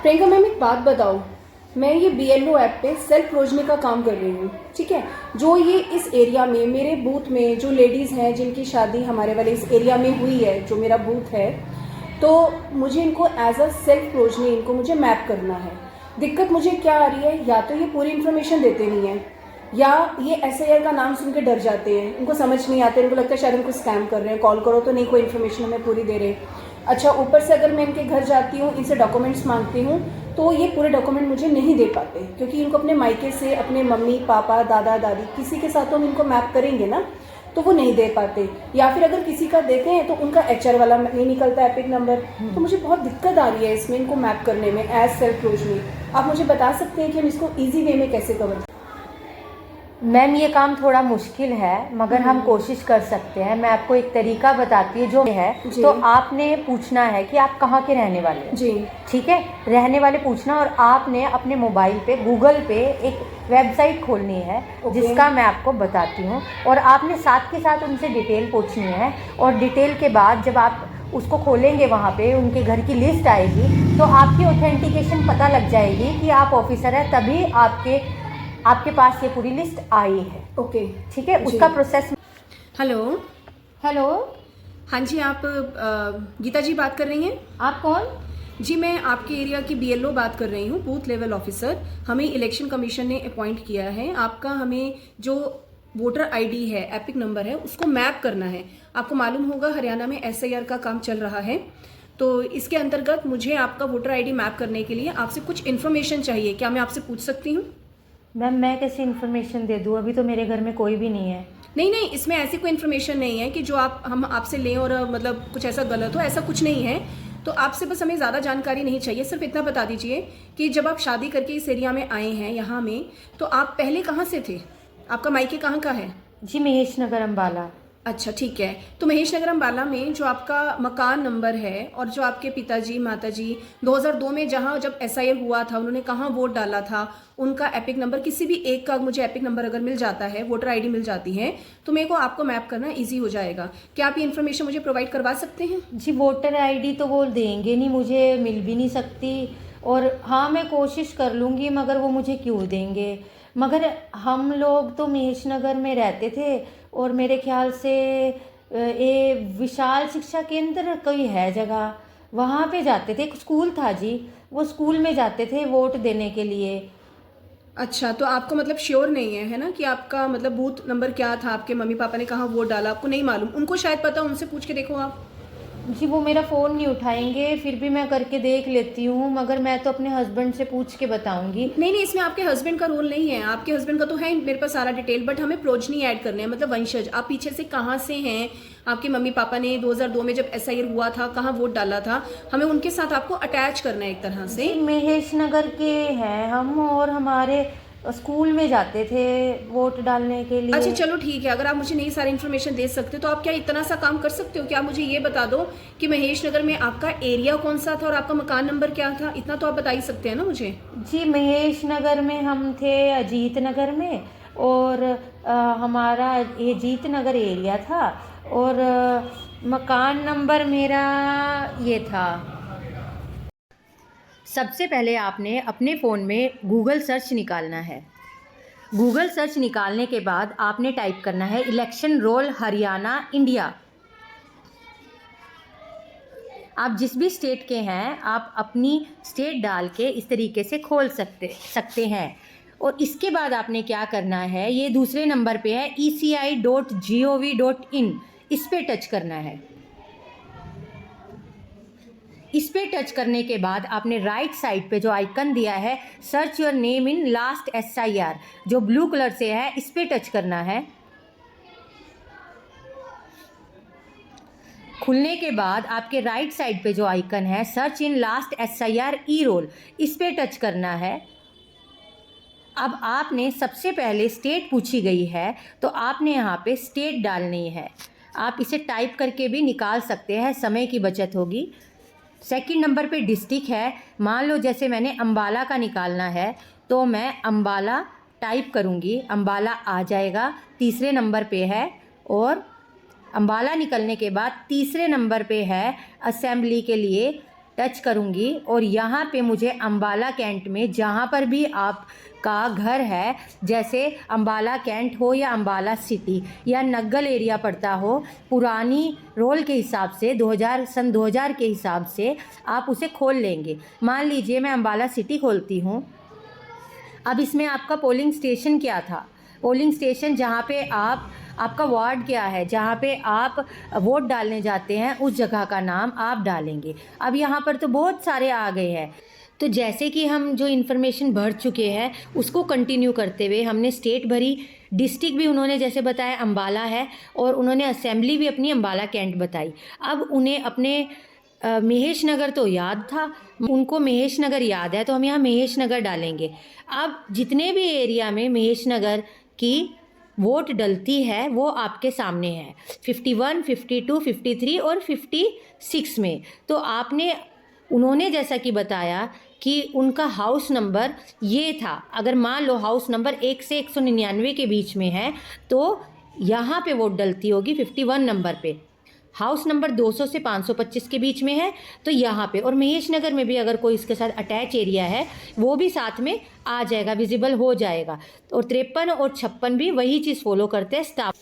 Priyanka ma'am एक बात बताओ, मैं ये BLO ऐप पे सेल्फ रोजनी का काम कर रही हूँ, ठीक है। जो ये इस एरिया में मेरे बूथ में जो लेडीज़ हैं जिनकी शादी हमारे वाले इस एरिया में हुई है, जो मेरा बूथ है, तो मुझे इनको एज अ सेल्फ रोजनी इनको मुझे मैप करना है। दिक्कत मुझे क्या आ रही है, या तो ये पूरी इन्फॉर्मेशन देते नहीं हैं, या ये SIR का नाम सुन के डर जाते हैं, इनको समझ नहीं आते, इनको लगता है शायद इनको स्कैम कर रहे हैं, कॉल करो तो नहीं कोई इन्फॉर्मेशन हमें पूरी दे रहे। अच्छा, ऊपर से अगर मैं इनके घर जाती हूँ, इनसे डॉक्यूमेंट्स मांगती हूँ, तो ये पूरे डॉक्यूमेंट मुझे नहीं दे पाते, क्योंकि इनको अपने मायके से अपने मम्मी पापा दादा दादी किसी के साथ तो हम इनको मैप करेंगे ना, तो वो नहीं दे पाते। या फिर अगर किसी का देते हैं तो उनका HR वाला नहीं निकलता एपिक नंबर। तो मुझे बहुत दिक्कत आ रही है इसमें इनको मैप करने में एज सेल्फ रोशनी। आप मुझे बता सकते हैं कि हम इसको ईजी वे में कैसे कवर? मैम ये काम थोड़ा मुश्किल है, मगर हम कोशिश कर सकते हैं। मैं आपको एक तरीका बताती हूँ जो है। तो आपने पूछना है कि आप कहाँ के रहने वाले हैं। जी ठीक है, रहने वाले पूछना, और आपने अपने मोबाइल पे गूगल पे एक वेबसाइट खोलनी है जिसका मैं आपको बताती हूँ, और आपने साथ के साथ उनसे डिटेल पूछनी है। और डिटेल के बाद जब आप उसको खोलेंगे, वहाँ पे उनके घर की लिस्ट आएगी, तो आपकी ऑथेंटिकेशन पता लग जाएगी कि आप ऑफिसर हैं, तभी आपके पास ये पूरी लिस्ट आई है। ओके ठीक है, उसका प्रोसेस। हेलो हेलो, हाँ जी, आप गीता जी बात कर रही हैं? आप कौन? जी, मैं आपके एरिया की BLO बात कर रही हूँ, बूथ लेवल ऑफिसर। हमें इलेक्शन कमीशन ने अपॉइंट किया है, आपका हमें जो वोटर ID है, एपिक नंबर है, उसको मैप करना है। आपको मालूम होगा हरियाणा में SIR का काम चल रहा है, तो इसके अंतर्गत मुझे आपका वोटर ID मैप करने के लिए आपसे कुछ इन्फॉर्मेशन चाहिए। क्या मैं आपसे पूछ सकती हूँ? मैम मैं कैसे इन्फॉर्मेशन दे दूँ, अभी तो मेरे घर में कोई भी नहीं है। नहीं नहीं, इसमें ऐसी कोई इन्फॉर्मेशन नहीं है कि जो हम आपसे लें और मतलब कुछ ऐसा गलत हो, ऐसा कुछ नहीं है। तो आपसे बस हमें ज़्यादा जानकारी नहीं चाहिए, सिर्फ इतना बता दीजिए कि जब आप शादी करके इस एरिया में आए हैं यहाँ में, तो आप पहले कहाँ से थे? आपका मायके कहाँ का है? जी महेश नगर अम्बाला। अच्छा ठीक है, तो महेश नगर अम्बाला में जो आपका मकान नंबर है और जो आपके पिताजी माताजी 2002 में जहाँ जब SIR हुआ था उन्होंने कहाँ वोट डाला था, उनका एपिक नंबर, किसी भी एक का मुझे एपिक नंबर अगर मिल जाता है, वोटर ID मिल जाती है, तो मेरे को आपको मैप करना इजी हो जाएगा। क्या आप ये इन्फॉर्मेशन मुझे प्रोवाइड करवा सकते हैं? जी वोटर ID तो वो देंगे नहीं, मुझे मिल भी नहीं सकती। और हाँ, मैं कोशिश कर लूँगी, मगर वो मुझे क्यों देंगे? मगर हम लोग तो महेश नगर में रहते थे, और मेरे ख्याल से ये विशाल शिक्षा केंद्र कोई है जगह, वहाँ पे जाते थे। एक स्कूल था जी, वो स्कूल में जाते थे वोट देने के लिए। अच्छा, तो आपको मतलब श्योर नहीं है ना कि आपका मतलब बूथ नंबर क्या था, आपके मम्मी पापा ने कहाँ वोट डाला, आपको नहीं मालूम? उनको शायद पता, उनसे पूछ के देखो आप। जी वो मेरा फ़ोन नहीं उठाएंगे, फिर भी मैं करके देख लेती हूँ, मगर मैं तो अपने हस्बैंड से पूछ के बताऊंगी। नहीं नहीं, इसमें आपके हस्बैंड का रोल नहीं है। आपके हस्बैंड का तो है मेरे पास सारा डिटेल, बट हमें प्रोजनी ऐड करने हैं, मतलब वंशज। आप पीछे से कहाँ से हैं, आपके मम्मी पापा ने 2002 में जब SIR हुआ था कहाँ वोट डाला था, हमें उनके साथ आपको अटैच करना है एक तरह से। महेश नगर के हैं हम, और हमारे स्कूल में जाते थे वोट डालने के लिए। अच्छा चलो ठीक है, अगर आप मुझे नहीं सारी इन्फॉर्मेशन दे सकते तो आप क्या इतना सा काम कर सकते हो कि आप मुझे ये बता दो कि महेश नगर में आपका एरिया कौन सा था और आपका मकान नंबर क्या था? इतना तो आप बता ही सकते हैं ना मुझे। जी महेश नगर में हम थे, अजीत नगर में, और हमारा ये जीत नगर एरिया था, और मकान नंबर मेरा ये था। सबसे पहले आपने अपने फ़ोन में गूगल सर्च निकालना है। गूगल सर्च निकालने के बाद आपने टाइप करना है इलेक्शन रोल हरियाणा इंडिया। आप जिस भी स्टेट के हैं, आप अपनी स्टेट डाल के इस तरीके से खोल सकते हैं। और इसके बाद आपने क्या करना है, ये दूसरे नंबर पे है eci.gov.in, इस पे टच करना है। इस पे टच करने के बाद आपने राइट साइड पे जो आइकन दिया है search your name in last SIR, जो ब्लू कलर से है, इस पे टच करना है। खुलने के बाद आपके राइट साइड पे जो आइकन है सर्च इन लास्ट SIR E-रोल, इस पे टच करना है। अब आपने सबसे पहले स्टेट पूछी गई है, तो आपने यहाँ पे स्टेट डालनी है। आप इसे टाइप करके भी निकाल सकते हैं, समय की बचत होगी। सेकंड नंबर पे डिस्ट्रिक्ट है, मान लो जैसे मैंने अम्बाला का निकालना है, तो मैं अम्बाला टाइप करूँगी, अम्बाला आ जाएगा। तीसरे नंबर पे है, और अम्बाला निकलने के बाद तीसरे नंबर पे है असेंबली के लिए टच करूँगी और यहाँ पे मुझे अम्बाला कैंट में जहाँ पर भी आपका घर है, जैसे अम्बाला कैंट हो या अम्बाला सिटी या नग्गल एरिया पड़ता हो, पुरानी रोल के हिसाब से 2000 के हिसाब से आप उसे खोल लेंगे। मान लीजिए मैं अम्बाला सिटी खोलती हूँ। अब इसमें आपका पोलिंग स्टेशन क्या था, पोलिंग स्टेशन जहाँ पे आपका वार्ड क्या है, जहाँ पे आप वोट डालने जाते हैं, उस जगह का नाम आप डालेंगे। अब यहाँ पर तो बहुत सारे आ गए हैं, तो जैसे कि हम जो इन्फॉर्मेशन भर चुके हैं उसको कंटिन्यू करते हुए हमने स्टेट भरी, डिस्ट्रिक्ट भी उन्होंने जैसे बताया अम्बाला है, और उन्होंने असेंबली भी अपनी अम्बाला कैंट बताई। अब उन्हें अपने महेश नगर तो याद था, उनको महेश नगर याद है, तो हम यहाँ महेश नगर डालेंगे। अब जितने भी एरिया में महेश नगर की वोट डलती है वो आपके सामने है, 51, 52, 53 और 56 में। तो उन्होंने जैसा कि बताया कि उनका हाउस नंबर ये था, अगर मान लो हाउस नंबर 1 से 199 के बीच में है तो यहाँ पे वोट डलती होगी 51 नंबर पे। हाउस नंबर 200 से 525 के बीच में है तो यहाँ पे, और महेश नगर में भी अगर कोई इसके साथ अटैच एरिया है वो भी साथ में आ जाएगा, विजिबल हो जाएगा। और 53 और 56 भी वही चीज़ फॉलो करते हैं स्टाफ।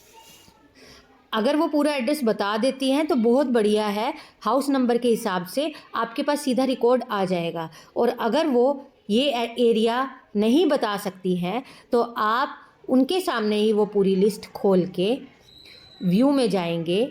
अगर वो पूरा एड्रेस बता देती हैं तो बहुत बढ़िया है, हाउस नंबर के हिसाब से आपके पास सीधा रिकॉर्ड आ जाएगा। और अगर वो ये एरिया नहीं बता सकती हैं तो आप उनके सामने ही वो पूरी लिस्ट खोल के व्यू में जाएंगे।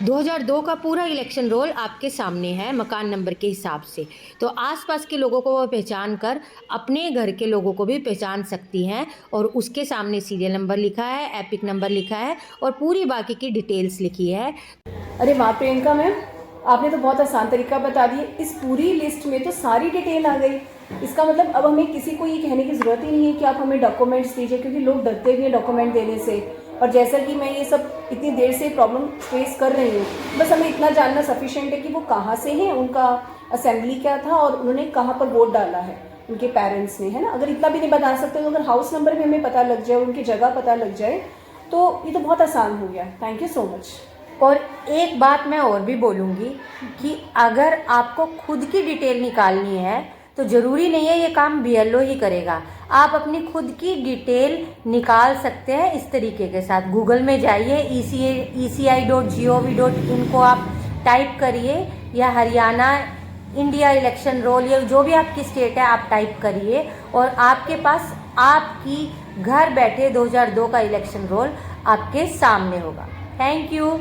2002 का पूरा इलेक्शन रोल आपके सामने है मकान नंबर के हिसाब से, तो आसपास के लोगों को वो पहचान कर अपने घर के लोगों को भी पहचान सकती हैं। और उसके सामने सीरियल नंबर लिखा है, एपिक नंबर लिखा है और पूरी बाकी की डिटेल्स लिखी है। अरे वाह प्रियंका मैम, आपने तो बहुत आसान तरीका बता दिया। इस पूरी लिस्ट में तो सारी डिटेल आ गई। इसका मतलब अब हमें किसी को ये कहने की ज़रूरत ही नहीं है कि आप हमें डॉक्यूमेंट्स दीजिए, क्योंकि लोग डरते भी हैं डॉक्यूमेंट देने से। और जैसा कि मैं ये सब इतनी देर से प्रॉब्लम फेस कर रही हूँ, बस हमें इतना जानना सफिशिएंट है कि वो कहाँ से हैं, उनका असेंबली क्या था और उन्होंने कहाँ पर वोट डाला है, उनके पेरेंट्स ने, है ना। अगर इतना भी नहीं बता सकते तो अगर हाउस नंबर भी हमें पता लग जाए, उनकी जगह पता लग जाए, तो ये तो बहुत आसान हो गया। Thank you so much. और एक बात मैं और भी बोलूँगी कि अगर आपको खुद की डिटेल निकालनी है तो ज़रूरी नहीं है ये काम BLO ही करेगा। आप अपनी खुद की डिटेल निकाल सकते हैं इस तरीके के साथ। गूगल में जाइए, eci.gov.in को आप टाइप करिए, या हरियाणा इंडिया इलेक्शन रोल, या जो भी आपकी स्टेट है आप टाइप करिए, और आपके पास आपकी घर बैठे 2002 का इलेक्शन रोल आपके सामने होगा। Thank you.